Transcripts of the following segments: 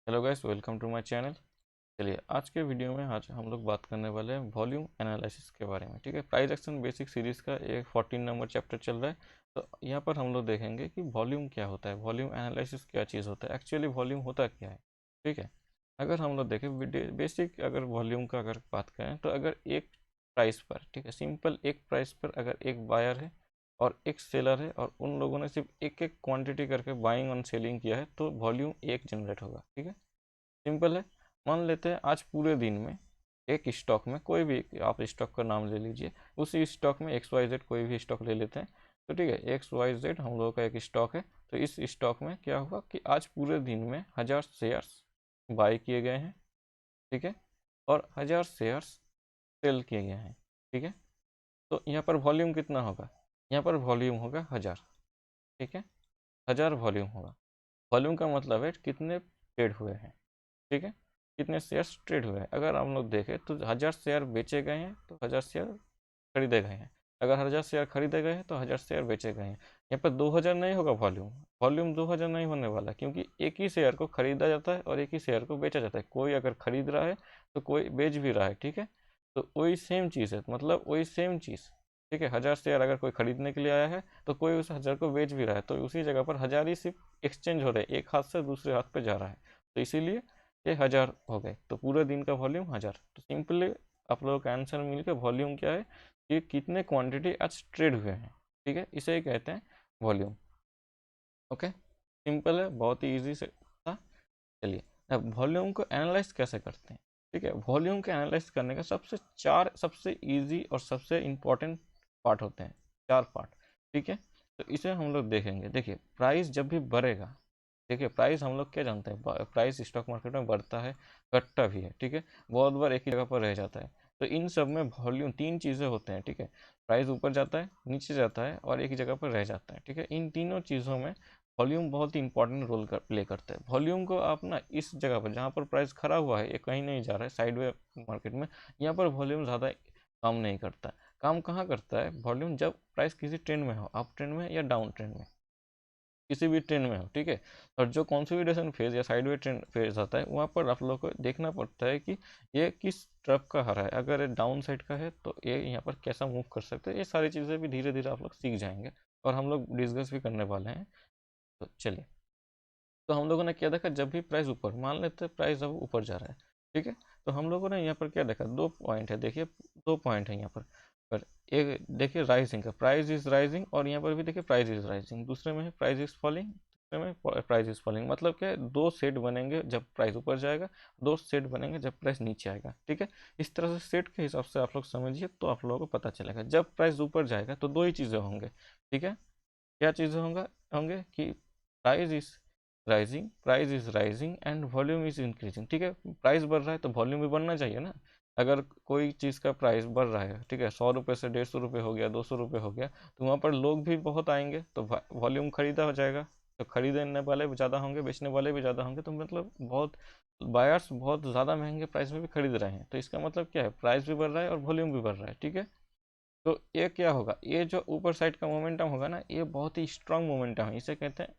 Hello guys, welcome to my channel. चलिए आज के वीडियो में आज हम लोग बात करने वाले हैं वॉल्यूम एनालिसिस के बारे में। ठीक है, प्राइस एक्शन बेसिक सीरीज़ का एक 14 नंबर चैप्टर चल रहा है। तो यहाँ पर हम लोग देखेंगे कि वॉल्यूम क्या होता है, वॉल्यूम एनालिसिस क्या चीज़ होता है, एक्चुअली वॉल्यूम होता क्या है। ठीक है, अगर हम लोग देखें बेसिक अगर वॉल्यूम का अगर बात करें तो अगर एक प्राइस पर, ठीक है सिंपल, एक प्राइस पर अगर एक बायर है और एक सेलर है और उन लोगों ने सिर्फ एक एक क्वांटिटी करके बाइंग और सेलिंग किया है तो वॉल्यूम एक जनरेट होगा। ठीक है, सिंपल है। मान लेते हैं आज पूरे दिन में एक स्टॉक में, कोई भी आप स्टॉक का नाम ले लीजिए, उसी स्टॉक में एक्स वाई जेड कोई भी स्टॉक ले लेते हैं। तो ठीक है, एक्स वाई जेड हम लोगों का एक स्टॉक है। तो इस स्टॉक में क्या हुआ कि आज पूरे दिन में 1000 शेयर्स बाई किए गए हैं। ठीक है, और 1000 शेयर्स सेल किए गए हैं। ठीक है, तो यहाँ पर वॉल्यूम कितना होगा, यहाँ पर वॉल्यूम होगा 1000। ठीक है, 1000 वॉल्यूम होगा। वॉल्यूम का मतलब है कितने ट्रेड हुए हैं। ठीक है, कितने शेयर्स ट्रेड हुए हैं। अगर हम लोग देखें तो 1000 शेयर बेचे गए हैं तो 1000 शेयर खरीदे गए हैं। अगर 1000 शेयर खरीदे गए हैं तो 1000 शेयर बेचे गए हैं। यहाँ पर 2000 नहीं होगा वॉल्यूम, वॉल्यूम 2000 नहीं होने वाला, क्योंकि एक ही शेयर को खरीदा जाता है और एक ही शेयर को बेचा जाता है। कोई अगर खरीद रहा है तो कोई बेच भी रहा है। ठीक है, तो वही सेम चीज़ है, मतलब वही सेम चीज़। ठीक है, 1000 शेयर अगर कोई खरीदने के लिए आया है तो कोई उस 1000 को बेच भी रहा है, तो उसी जगह पर 1000 ही सिर्फ एक्सचेंज हो रहे हैं, एक हाथ से दूसरे हाथ पे जा रहा है। तो इसीलिए ये 1000 हो गए। तो पूरे दिन का वॉल्यूम 1000। तो सिंपली आप लोगों का आंसर मिल के वॉल्यूम क्या है कि कितने क्वांटिटी आज ट्रेड हुए हैं। ठीक है, इसे ही कहते हैं वॉल्यूम। ओके, सिंपल है, बहुत ही ईजी से था। चलिए अब वॉल्यूम को एनालाइज कैसे करते हैं। ठीक है, वॉल्यूम को एनालाइज करने का सबसे इजी और सबसे इम्पोर्टेंट पार्ट होते हैं, 4 पार्ट। ठीक है, तो इसे हम लोग देखेंगे। देखिए प्राइस जब भी बढ़ेगा, देखिए प्राइस हम लोग क्या जानते हैं, प्राइस स्टॉक मार्केट में बढ़ता है, घटता भी है। ठीक है, बहुत बार एक ही जगह पर रह जाता है। तो इन सब में वॉल्यूम, 3 चीज़ें होते हैं। ठीक है, प्राइस ऊपर जाता है, नीचे जाता है और एक ही जगह पर रह जाता है। ठीक है, इन तीनों चीज़ों में वॉल्यूम बहुत ही इंपॉर्टेंट रोल प्ले करता है। वॉल्यूम को आप ना इस जगह पर जहाँ पर प्राइस खड़ा हुआ है, ये कहीं नहीं जा रहा है साइडवे मार्केट में, यहाँ पर वॉल्यूम ज़्यादा काम नहीं करता। काम कहाँ करता है वॉल्यूम, जब प्राइस किसी ट्रेंड में हो, अप ट्रेंड में या डाउन ट्रेंड में, किसी भी ट्रेंड में हो। ठीक है, और जो कंसोलिडेशन फेज या साइडवे ट्रेंड फेज आता है, वहाँ पर आप लोग को देखना पड़ता है कि ये किस तरफ का हरा है। अगर ये डाउन साइड का है तो ये यहाँ पर कैसा मूव कर सकते हैं। ये सारी चीज़ें भी धीरे धीरे आप लोग सीख जाएंगे और हम लोग डिस्कस भी करने वाले हैं। तो चलिए, तो हम लोगों ने क्या देखा, जब भी प्राइस ऊपर, मान लेते हैं प्राइस अब ऊपर जा रहा है। ठीक है, तो हम लोगों ने यहाँ पर क्या देखा, 2 पॉइंट है। देखिए 2 पॉइंट है यहाँ पर एक देखिए राइजिंग का, प्राइस इज राइजिंग, और यहाँ पर भी देखिए प्राइस इज राइजिंग। दूसरे में है प्राइस इज फॉलिंग, दूसरे में प्राइस इज फॉलिंग। मतलब क्या है, 2 सेट बनेंगे जब प्राइस ऊपर जाएगा, 2 सेट बनेंगे जब प्राइस नीचे आएगा। ठीक है, इस तरह से सेट के हिसाब से आप लोग समझिए तो आप लोगों को पता चलेगा। जब प्राइस ऊपर जाएगा तो 2 ही चीज़ें होंगे। ठीक है, क्या चीज़ें होंगे कि price is rising and volume is increasing. ठीक है, प्राइस बढ़ रहा है तो वॉल्यूम भी बढ़ना चाहिए ना। अगर कोई चीज़ का प्राइस बढ़ रहा है, ठीक है, 100 रुपये से 150 रुपये हो गया, 200 रुपये हो गया, तो वहाँ पर लोग भी बहुत आएंगे तो वॉल्यूम खरीदा हो जाएगा। तो खरीदने वाले भी ज़्यादा होंगे, बेचने वाले भी ज़्यादा होंगे, तो मतलब बहुत बायर्स बहुत ज़्यादा महंगे प्राइस में भी खरीद रहे हैं। तो इसका मतलब क्या है, प्राइस भी बढ़ रहा है और वॉल्यूम भी बढ़ रहा है। ठीक है, तो ये क्या होगा, ये जो ऊपर साइड का मोमेंटम होगा ना, ये बहुत ही स्ट्रांग मोमेंटम है। इसे कहते हैं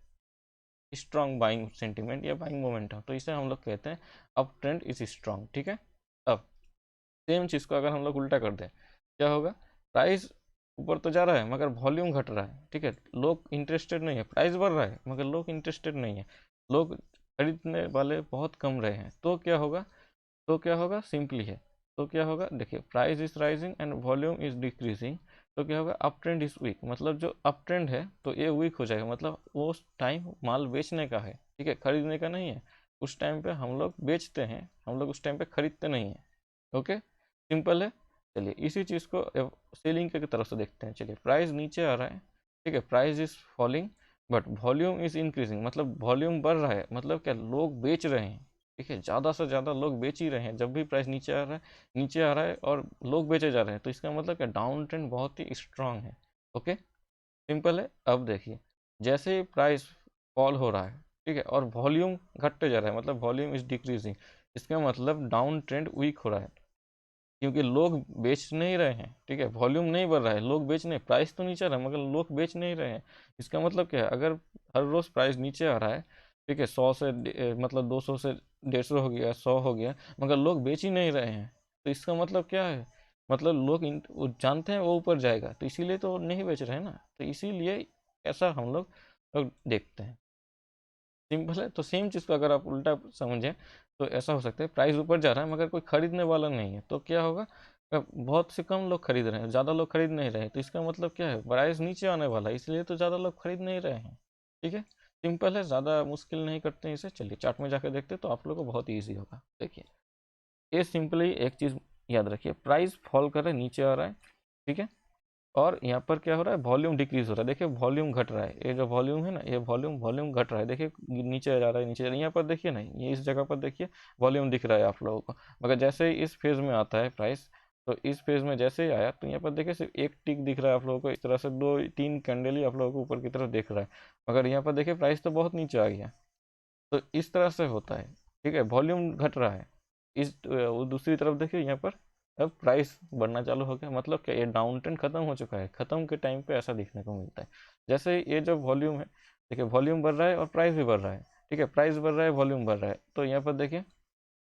स्ट्रांग बाइंग सेंटीमेंट या बाइंग मोमेंटम। तो इसे हम लोग कहते हैं अप ट्रेंड इज स्ट्रांग। ठीक है, अब सेम चीज़ को अगर हम लोग उल्टा कर दें, क्या होगा, प्राइस ऊपर तो जा रहा है मगर वॉल्यूम घट रहा है। ठीक है, लोग इंटरेस्टेड नहीं है, प्राइस बढ़ रहा है मगर लोग इंटरेस्टेड नहीं है, लोग खरीदने वाले बहुत कम रहे हैं। तो क्या होगा, सिंपली है। तो क्या होगा, देखिए price is rising and volume is decreasing. तो क्या होगा, अप ट्रेंड इज वीक, मतलब जो अप ट्रेंड है तो ये वीक हो जाएगा। मतलब वो टाइम माल बेचने का है, ठीक है, खरीदने का नहीं है। उस टाइम पे हम लोग बेचते हैं, हम लोग उस टाइम पे खरीदते नहीं हैं। ओके, सिंपल है। चलिए इसी चीज़ को सेलिंग की तरफ से देखते हैं। चलिए प्राइस नीचे आ रहा है, ठीक है, price is falling but volume is increasing, मतलब वॉल्यूम बढ़ रहा है। मतलब क्या, लोग बेच रहे हैं। ठीक है, ज़्यादा से ज़्यादा लोग बेच ही रहे हैं। जब भी प्राइस नीचे आ रहा है और लोग बेचे जा रहे हैं, तो इसका मतलब क्या, डाउन ट्रेंड बहुत ही स्ट्रांग है। ओके, सिंपल है। अब देखिए, जैसे ही प्राइस फॉल हो रहा है, ठीक है, और वॉल्यूम घटते जा रहा है, मतलब वॉल्यूम इज डिक्रीजिंग, इसका मतलब डाउन ट्रेंड वीक हो रहा है, क्योंकि लोग बेच नहीं रहे हैं। ठीक है, वॉल्यूम नहीं बढ़ रहा है, लोग बेच नहीं, प्राइस तो नीचे आ रहा है मगर लोग बेच नहीं रहे हैं। इसका मतलब क्या है, अगर हर रोज़ प्राइस नीचे आ रहा है ठीक है, 100 से मतलब 200 से 150 हो गया, 100 हो गया, मगर लोग बेच ही नहीं रहे हैं। तो इसका मतलब क्या है, मतलब लोग वो जानते हैं वो ऊपर जाएगा, तो इसीलिए तो नहीं बेच रहे हैं ना। तो इसीलिए ऐसा हम लोग देखते हैं। सिंपल है। तो सेम चीज़ को अगर आप उल्टा समझें तो ऐसा हो सकता है, प्राइस ऊपर जा रहा है मगर कोई खरीदने वाला नहीं है, तो क्या होगा, बहुत से कम लोग खरीद रहे हैं, ज़्यादा लोग खरीद नहीं रहे हैं, तो इसका मतलब क्या है, प्राइस नीचे आने वाला है, इसलिए तो ज़्यादा लोग खरीद नहीं रहे हैं। ठीक है, सिंपल है, ज़्यादा मुश्किल नहीं करते हैं इसे। चलिए चार्ट में जाकर देखते हैं तो आप लोगों को बहुत ईजी होगा। देखिए, ये सिंपली एक चीज़ याद रखिए, प्राइस फॉल कर रहा है, नीचे आ रहा है। ठीक है, और यहाँ पर क्या हो रहा है, वॉल्यूम डिक्रीज हो रहा है। देखिए वॉल्यूम घट रहा है, ये जो वॉल्यूम है ना, ये वॉल्यूम घट रहा है। देखिए नीचे जा रहा है, नीचे जा रहा है। यहाँ पर देखिए ना, ये इस जगह पर देखिए वॉल्यूम दिख रहा है आप लोगों को। मगर जैसे ही इस फेज में आता है प्राइस, तो इस फेज में जैसे ही आया तो यहाँ पर देखिए सिर्फ एक टिक दिख रहा है आप लोगों को, इस तरह से 2-3 कैंडल ही आप लोगों को ऊपर की तरफ दिख रहा है। मगर यहाँ पर देखिए प्राइस तो बहुत नीचे आ गया। तो इस तरह से होता है। ठीक है, वॉल्यूम घट रहा है। इस वो दूसरी तरफ देखिए, यहाँ पर अब प्राइस बढ़ना चालू हो गया। मतलब क्या, ये डाउन ट्रेंड खत्म हो चुका है। खत्म के टाइम पे ऐसा देखने को मिलता है। जैसे ये जो वॉल्यूम है, देखिए वॉल्यूम बढ़ रहा है और प्राइस भी बढ़ रहा है। ठीक है, प्राइस बढ़ रहा है, वॉल्यूम बढ़ रहा है, तो यहाँ पर देखिए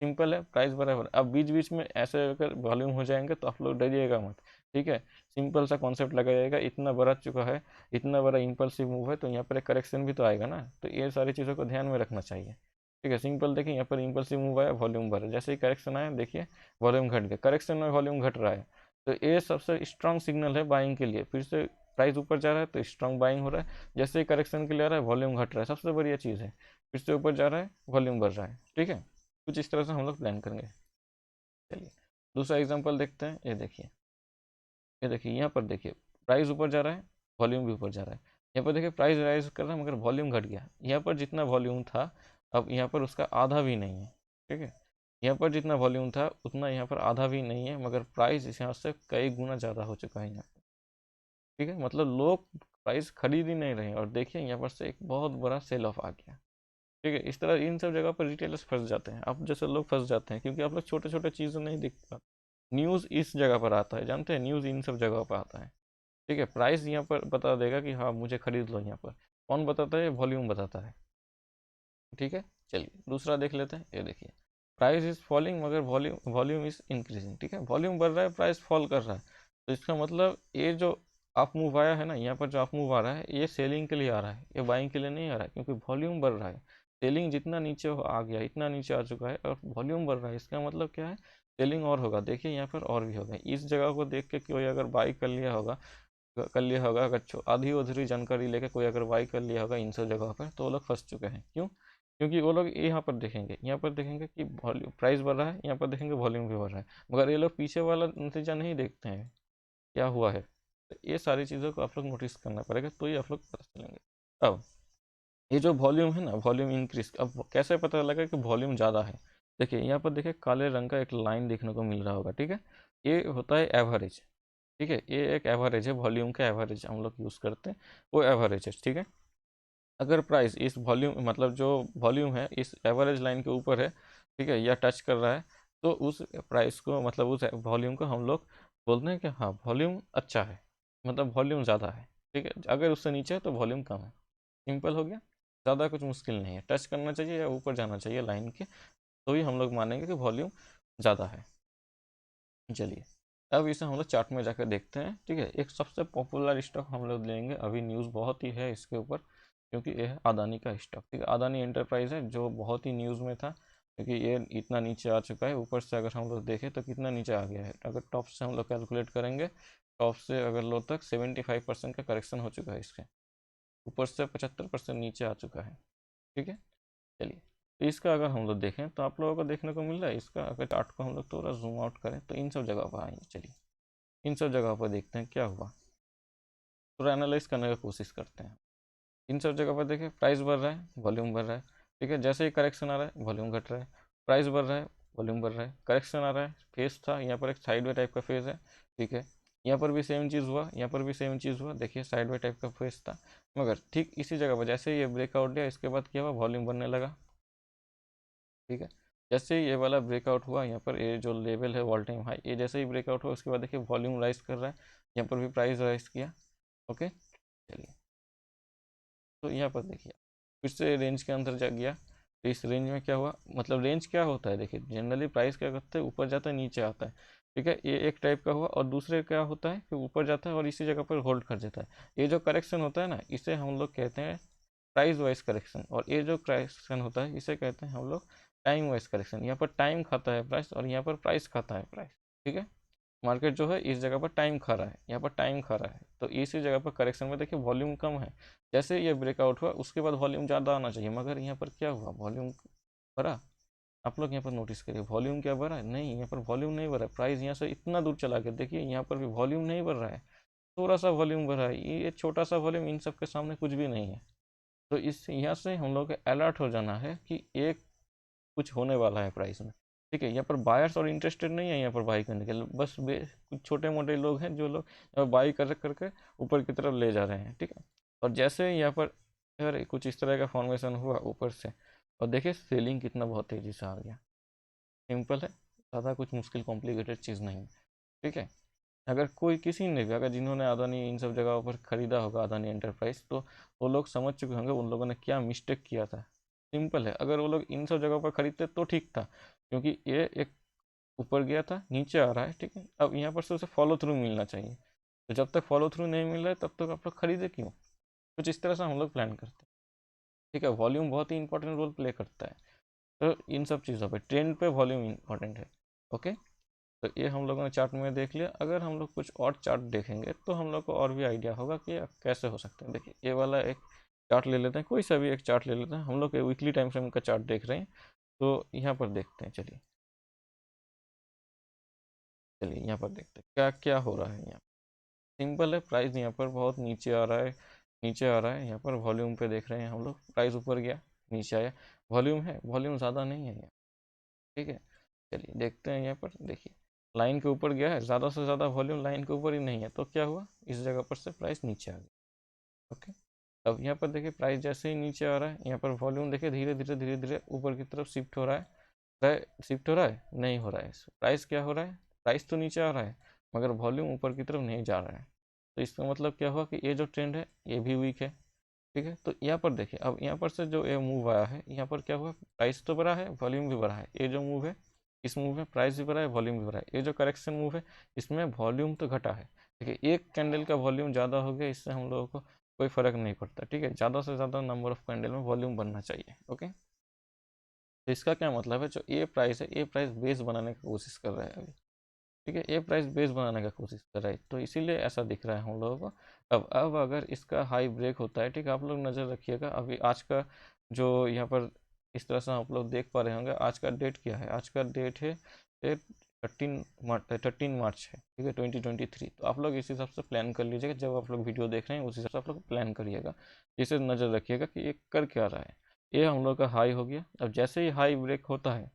सिंपल है, प्राइस बढ़ रहा है। अब बीच बीच में ऐसे अगर वॉल्यूम हो जाएंगे तो आप लोग डरिएगा मत। ठीक है, सिंपल सा कॉन्सेप्ट लगाइएगा, इतना बढ़ चुका है, इतना बड़ा इम्पल्सिव मूव है, तो यहाँ पर एक करेक्शन भी तो आएगा ना। तो ये सारी चीज़ों को ध्यान में रखना चाहिए। ठीक है, सिंपल देखिए, यहाँ पर इम्पल्सिव मूव आया, वॉल्यूम बढ़ रहा है, जैसे ही करेक्शन आया देखिए वॉल्यूम घट गया, करेक्शन में वॉल्यूम घट रहा है। तो ये सबसे स्ट्रांग सिग्नल है बाइंग के लिए। फिर से प्राइस ऊपर जा रहा है तो स्ट्रांग बाइंग हो रहा है, जैसे ही करेक्शन के लिए आ रहा है वॉल्यूम घट रहा है, सबसे बढ़िया चीज़ है। फिर से ऊपर जा रहा है, वॉल्यूम बढ़ रहा है। ठीक है, कुछ इस तरह से हम लोग प्लान करेंगे। चलिए दूसरा एग्जांपल देखते हैं। ये देखिए यहाँ पर देखिए, प्राइस ऊपर जा रहा है, वॉल्यूम भी ऊपर जा रहा है। यहाँ पर देखिए प्राइस राइज कर रहा है मगर वॉल्यूम घट गया। यहाँ पर जितना वॉल्यूम था, अब यहाँ पर उसका आधा भी नहीं है। ठीक है, यहाँ पर जितना वॉल्यूम था उतना यहाँ पर आधा भी नहीं है, मगर प्राइस इस यहाँ से कई गुना ज़्यादा हो चुका है यहाँ पर। ठीक है, मतलब लोग प्राइस खरीद ही नहीं रहे हैं, और देखिए यहाँ पर से एक बहुत बड़ा सेल ऑफ आ गया। ठीक है, इस तरह इन सब जगह पर रिटेलर्स फंस जाते हैं, आप जैसे लोग फंस जाते हैं, क्योंकि आप लोग छोटे छोटे चीज़ें नहीं देख पाते। न्यूज़ इस जगह पर आता है, जानते हैं, न्यूज़ इन सब जगह पर आता है। ठीक है, प्राइस यहाँ पर बता देगा कि हाँ मुझे खरीद लो। यहाँ पर कौन बताता है, वॉल्यूम बताता है। ठीक है, चलिए दूसरा देख लेते हैं। ये देखिए, प्राइस इज फॉलिंग मगर वॉल्यूम वॉल्यूम इज इंक्रीजिंग। ठीक है, वॉल्यूम बढ़ रहा है, प्राइस फॉल कर रहा है। तो इसका मतलब ये जो अप मूव आया है ना, यहाँ पर जो अप मूव आ रहा है ये सेलिंग के लिए आ रहा है, ये बाइंग के लिए नहीं आ रहा है, क्योंकि वॉल्यूम बढ़ रहा है। सेलिंग जितना नीचे आ गया, इतना नीचे आ चुका है, और वॉल्यूम बढ़ रहा है, इसका मतलब क्या है, सेलिंग और होगा। देखिए यहाँ पर और भी होगा। इस जगह को देख के कोई अगर बाई कर लिया होगा, अगर आधी अधूरी जानकारी लेके कोई अगर बाई कर लिया होगा इन सब जगह पर, तो वो लोग फंस चुके हैं। क्यों? क्योंकि वो लोग यहाँ पर देखेंगे कि वॉल्यूम प्राइस बढ़ रहा है, यहाँ पर देखेंगे वॉल्यूम भी बढ़ रहा है, मगर ये लोग पीछे वाला नतीजा नहीं देखते हैं, क्या हुआ है। तो ये सारी चीज़ों को आप लोग नोटिस करना पड़ेगा, तो ये आप लोग पता चलेंगे। अब ये जो वॉल्यूम है ना, वॉल्यूम इंक्रीज, अब कैसे पता लगा कि वॉल्यूम ज़्यादा है। देखिए यहाँ पर देखिए काले रंग का एक लाइन देखने को मिल रहा होगा। ठीक है, ये होता है एवरेज। ठीक है, ये एक एवरेज है, वॉल्यूम का एवरेज हम लोग यूज़ करते हैं, वो एवरेज है। ठीक है, अगर प्राइस इस वॉल्यूम मतलब जो वॉल्यूम है इस एवरेज लाइन के ऊपर है, ठीक है, या टच कर रहा है, तो उस प्राइस को मतलब उस वॉल्यूम को हम लोग बोलते हैं कि हाँ वॉल्यूम अच्छा है, मतलब वॉल्यूम ज़्यादा है। ठीक है, अगर उससे नीचे है तो वॉल्यूम कम है। सिंपल हो गया, ज़्यादा कुछ मुश्किल नहीं है, टच करना चाहिए या ऊपर जाना चाहिए लाइन के, तो ही हम लोग मानेंगे कि वॉल्यूम ज़्यादा है। चलिए अब इसे हम लोग चार्ट में जाकर देखते हैं। ठीक है, एक सबसे पॉपुलर स्टॉक हम लोग लेंगे, अभी न्यूज़ बहुत ही है इसके ऊपर, क्योंकि ये है अदानी का स्टॉक। ठीक है, अदानी एंटरप्राइज है, जो बहुत ही न्यूज़ में था, क्योंकि ये इतना नीचे आ चुका है। ऊपर से अगर हम लोग देखें तो कितना नीचे आ गया है, अगर टॉप से हम लोग कैलकुलेट करेंगे, टॉप से अगर लो तक 75% का करेक्शन हो चुका है इसके, ऊपर से 75% नीचे आ चुका है। ठीक है, चलिए तो इसका अगर हम लोग देखें तो आप लोगों को देखने को मिल रहा है, इसका अगर चार्ट को हम लोग थोड़ा जूम आउट करें तो इन सब जगह पर आएंगे। चलिए इन सब जगह पर देखते हैं क्या हुआ, थोड़ा एनालाइज करने की कोशिश करते हैं। इन सब जगह पर देखिए प्राइस बढ़ रहा है, वॉल्यूम बढ़ रहा है। ठीक है, जैसे ही करेक्शन आ रहा है वॉल्यूम घट रहा है, प्राइस बढ़ रहा है, वॉल्यूम बढ़ रहा है, करेक्शन आ रहा है, फेस था यहाँ पर एक साइडवे टाइप का फेस है। ठीक है, यहाँ पर भी सेम चीज़ हुआ, यहाँ पर भी सेम चीज़ हुआ, देखिए साइडवे टाइप का फेस था, मगर ठीक इसी जगह पर जैसे ही ये ब्रेकआउट दिया, इसके बाद क्या हुआ, वॉल्यूम बढ़ने लगा। ठीक है, जैसे ही ये वाला ब्रेकआउट हुआ, यहाँ पर ये जो लेवल है ऑल टाइम हाई, ये जैसे ही ब्रेकआउट हुआ उसके बाद देखिए वॉल्यूम राइज कर रहा है, यहाँ पर भी प्राइस राइज किया। ओके, चलिए तो यहाँ पर देखिए फिर से रेंज के अंदर जा गया, तो इस रेंज में क्या हुआ, मतलब रेंज क्या होता है देखिए, जनरली प्राइस क्या करते हैं, ऊपर जाता है नीचे आता है, ठीक है, ये एक टाइप का हुआ। और दूसरे क्या होता है कि ऊपर जाता है और इसी जगह पर होल्ड कर देता है। ये जो करेक्शन होता है ना, इसे हम लोग कहते हैं प्राइस वाइज करेक्शन, और ये जो करेक्शन होता है इसे कहते हैं हम लोग टाइम वाइज करेक्शन। यहाँ पर टाइम खाता है प्राइस और यहाँ पर प्राइस खाता है प्राइस, ठीक है। मार्केट जो है इस जगह पर टाइम खा रहा है, यहाँ पर टाइम खा रहा है, तो इसी जगह पर करेक्शन में देखिए वॉल्यूम कम है। जैसे ये ब्रेकआउट हुआ उसके बाद वॉल्यूम ज़्यादा आना चाहिए, मगर यहाँ पर क्या हुआ, वॉल्यूम बढ़ा। आप लोग यहाँ पर नोटिस करिए, वॉल्यूम क्या बढ़ा है, नहीं, यहाँ पर वॉल्यूम नहीं बढ़ा है। प्राइस यहाँ से इतना दूर चला गया, देखिए यहाँ पर भी वॉल्यूम नहीं बढ़ रहा है, थोड़ा सा वॉल्यूम बढ़ा है। ये छोटा सा वॉल्यूम इन सब के सामने कुछ भी नहीं है। तो इस यहाँ से हम लोग को अलर्ट हो जाना है कि एक कुछ होने वाला है प्राइस में, ठीक है। यहाँ पर बायर्स और इंटरेस्टेड नहीं है यहाँ पर बाई करने के लिए, बस कुछ छोटे मोटे लोग हैं जो लोग बाई कर करके ऊपर की तरफ ले जा रहे हैं, ठीक है। और जैसे यहाँ पर अगर कुछ इस तरह का फॉर्मेशन हुआ ऊपर से, और देखिए सेलिंग कितना बहुत तेज़ी से आ गया। सिंपल है, ज़्यादा कुछ मुश्किल कॉम्प्लिकेटेड चीज़ नहीं है, ठीक है। अगर कोई किसी ने भी, अगर जिन्होंने अदानी इन सब जगहों पर ख़रीदा होगा अदानी एंटरप्राइज, तो वो लोग समझ चुके होंगे उन लोगों ने क्या मिस्टेक किया था। सिंपल है, अगर वो लोग इन सब जगहों पर खरीदते तो ठीक था, क्योंकि ये एक ऊपर गया था नीचे आ रहा है, ठीक है। अब यहाँ पर से उसे फॉलो थ्रू मिलना चाहिए, तो जब तक फॉलो थ्रू नहीं मिल रहा है तब तक आप लोग खरीदे क्यों। कुछ इस तरह से हम लोग प्लान करते हैं, ठीक है। वॉल्यूम बहुत ही इंपॉर्टेंट रोल प्ले करता है, तो इन सब चीज़ों पर ट्रेंड पे वॉल्यूम इंपॉर्टेंट है, ओके। तो ये हम लोगों ने चार्ट में देख लिया। अगर हम लोग कुछ और चार्ट देखेंगे तो हम लोग को और भी आइडिया होगा कि कैसे हो सकते हैं। देखिए ये वाला एक चार्ट ले लेते हैं, कोई सा भी एक चार्ट ले लेते हैं। हम लोग वीकली टाइम फ्रेम का चार्ट देख रहे हैं, तो यहाँ पर देखते हैं। चलिए चलिए यहाँ पर देखते हैं क्या क्या हो रहा है यहाँ। सिंपल है, प्राइस यहाँ पर बहुत नीचे आ रहा है, नीचे आ रहा है। यहाँ पर वॉल्यूम पे देख रहे हैं हम लोग, प्राइस ऊपर गया नीचे आया, वॉल्यूम है, वॉल्यूम ज़्यादा नहीं है यहाँ, ठीक है। चलिए देखते हैं यहाँ पर, देखिए लाइन के ऊपर गया है, ज़्यादा से ज़्यादा वॉल्यूम लाइन के ऊपर ही नहीं है, तो क्या हुआ, इस जगह पर से प्राइस नीचे आ गया, ओके। अब यहाँ पर देखिए प्राइस जैसे ही नीचे आ रहा है, यहाँ पर वॉल्यूम देखिए धीरे धीरे ऊपर की तरफ शिफ्ट हो रहा है। शिफ्ट हो रहा है, नहीं हो रहा है। प्राइस क्या हो रहा है, प्राइस तो नीचे आ रहा है मगर वॉल्यूम ऊपर की तरफ नहीं जा रहा है। तो इसका मतलब क्या हुआ कि ये जो ट्रेंड है ये भी वीक है, ठीक है। तो यहाँ पर देखिए, अब यहाँ पर से जो ये मूव आया है, यहाँ पर क्या हुआ, प्राइस तो बढ़ा है वॉल्यूम भी बढ़ा है। ये जो मूव है, इस मूव में प्राइस भी बढ़ा है वॉल्यूम भी बढ़ा है। ये जो करेक्शन मूव है इसमें वॉल्यूम तो घटा है, देखिए एक कैंडल का वॉल्यूम ज़्यादा हो गया, इससे हम लोगों को कोई फ़र्क नहीं पड़ता, ठीक है। ज़्यादा से ज़्यादा नंबर ऑफ कैंडल में वॉल्यूम बनना चाहिए, ओके। तो इसका क्या मतलब है, जो ये प्राइस है ये प्राइस बेस बनाने की कोशिश कर रहा है अभी, ठीक है। ये प्राइस बेस बनाने का कोशिश कर रहा है, तो इसीलिए ऐसा दिख रहा है हम लोगों को। अब अगर इसका हाई ब्रेक होता है, ठीक है, आप लोग नज़र रखिएगा। अभी आज का जो यहाँ पर इस तरह से आप लोग देख पा रहे होंगे, आज का डेट क्या है, आज का डेट है 13 मार्च है, ठीक है, 2023। तो आप लोग इस हिसाब से प्लान कर लीजिएगा, जब आप लोग वीडियो देख रहे हैं उस हिसाब से आप लोग प्लान करिएगा। इसे नज़र रखिएगा कि ये कर क्या रहा है। ये हम लोग का हाई हो गया। अब जैसे ही हाई ब्रेक होता है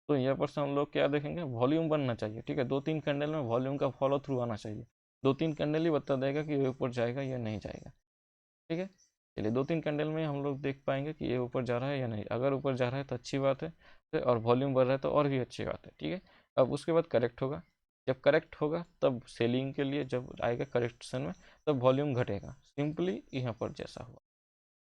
तो यहाँ पर से हम लोग क्या देखेंगे, वॉल्यूम बनना चाहिए, ठीक है। 2-3 कैंडल में वॉल्यूम का फॉलो थ्रू आना चाहिए। 2-3 कैंडल ही बता देगा कि ये ऊपर जाएगा या नहीं जाएगा, ठीक है। चलिए 2-3 कैंडल में हम लोग देख पाएंगे कि ये ऊपर जा रहा है या नहीं। अगर ऊपर जा रहा है तो अच्छी बात है, और वॉल्यूम बढ़ रहा है तो और भी अच्छी बात है, ठीक है। अब उसके बाद करेक्ट होगा, जब करेक्ट होगा तब सेलिंग के लिए जब आएगा करेक्शन में, तब वॉल्यूम घटेगा, सिंपली यहाँ पर जैसा हुआ,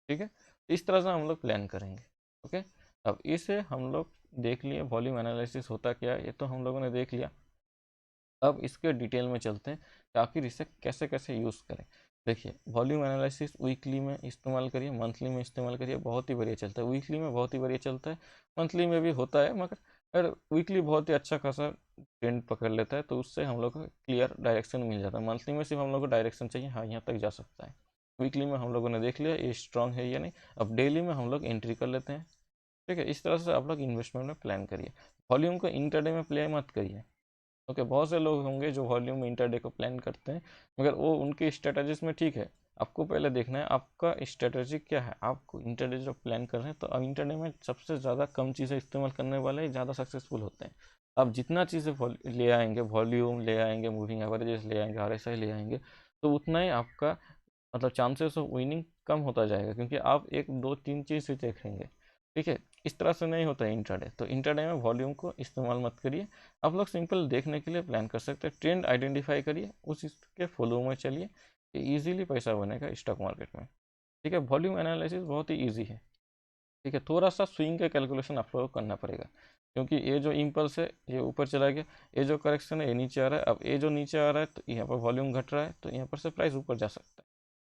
ठीक है। इस तरह से हम लोग प्लान करेंगे, ओके। अब इसे हम लोग देख लिए, वॉल्यूम एनालिसिस होता क्या है ये तो हम लोगों ने देख लिया। अब इसके डिटेल में चलते हैं कि आखिर इसे कैसे कैसे यूज़ करें। देखिए वॉल्यूम एनालिसिस वीकली में इस्तेमाल करिए, मंथली में इस्तेमाल करिए, बहुत ही बढ़िया चलता है। वीकली में बहुत ही बढ़िया चलता है, मंथली में भी होता है, मगर वीकली बहुत ही अच्छा खासा ट्रेंड पकड़ लेता है, तो उससे हम लोग को क्लियर डायरेक्शन मिल जाता है। मंथली में सिर्फ हम लोग को डायरेक्शन चाहिए, हाँ यहाँ तक जा सकता है। वीकली में हम लोगों ने देख लिया ये स्ट्रांग है या नहीं। अब डेली में हम लोग एंट्री कर लेते हैं, ठीक है। इस तरह से आप लोग इन्वेस्टमेंट में प्लान करिए। वॉल्यूम को इंटरडे में प्ले मत करिए, ओके। बहुत से लोग होंगे जो वॉल्यूम इंटरडे को प्लान करते हैं, मगर वो उनकी स्ट्रेटजीज में ठीक है। आपको पहले देखना है आपका स्ट्रेटजी क्या है। आपको इंटरडे जो प्लान कर रहे हैं, तो अब इंटरडे में सबसे ज़्यादा कम चीज़ें इस्तेमाल करने वाले ज़्यादा सक्सेसफुल होते हैं। आप जितना चीज़ें ले आएंगे, वॉल्यूम ले आएंगे, मूविंग एवरेजेस ले आएंगे, आरएसआई ले आएंगे, तो उतना ही आपका मतलब चांसेस ऑफ विनिंग कम होता जाएगा, क्योंकि आप एक दो तीन चीज़ से देखेंगे, ठीक है। इस तरह से नहीं होता है इंट्राडे। तो इंट्राडे में वॉल्यूम को इस्तेमाल मत करिए, आप लोग सिंपल देखने के लिए प्लान कर सकते हैं। ट्रेंड आइडेंटिफाई करिए, उस इसके फॉलो में चलिए, ईजिली पैसा बनेगा स्टॉक मार्केट में, ठीक है। वॉल्यूम एनालिसिस बहुत ही ईजी है, ठीक है, थोड़ा सा स्विंग का कैलकुलेशन आप लोगों को करना पड़ेगा, क्योंकि ये जो इम्पल्स है ये ऊपर चला गया, ये जो करेक्शन है ये नीचे आ रहा है। अब ये जो नीचे आ रहा है तो यहाँ पर वॉल्यूम घट रहा है, तो यहाँ पर से प्राइस ऊपर जा सकता है।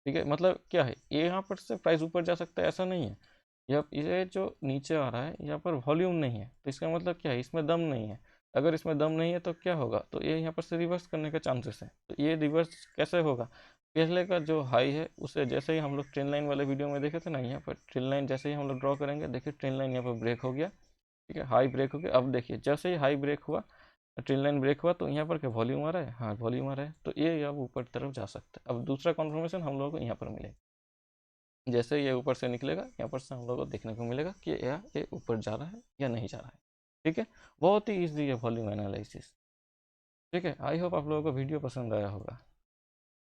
ठीक है, मतलब क्या है, ये यहाँ पर से प्राइस ऊपर जा सकता है ऐसा नहीं है। ये जो नीचे आ रहा है यहाँ पर वॉल्यूम नहीं है, तो इसका मतलब क्या है, इसमें दम नहीं है। अगर इसमें दम नहीं है तो क्या होगा, तो ये यहाँ पर से रिवर्स करने का चांसेस है। तो ये रिवर्स कैसे होगा, पहले का जो हाई है उसे जैसे ही हम लोग ट्रेन लाइन वाले वीडियो में देखे थे ना, यहाँ पर ट्रेन लाइन जैसे ही हम लोग ड्रॉ करेंगे, देखिए ट्रेन लाइन यहाँ पर ब्रेक हो गया। ठीक है, हाई ब्रेक हो गया। अब देखिए जैसे ही हाई ब्रेक हुआ, ट्रेन लाइन ब्रेक हुआ, तो यहाँ पर क्या वॉल्यूम आ रहा है, हाँ वॉल्यूम आ रहा है, तो ये अब ऊपर तरफ जा सकता है। अब दूसरा कन्फर्मेशन हम लोगों को यहाँ पर मिलेगा, जैसे ये ऊपर से निकलेगा यहाँ पर से हम लोग को देखने को मिलेगा कि ये ऊपर जा रहा है या नहीं जा रहा है। ठीक है, बहुत ही ईजी है वॉल्यूम एनालिसिस। ठीक है, आई होप आप लोगों को वीडियो पसंद आया होगा।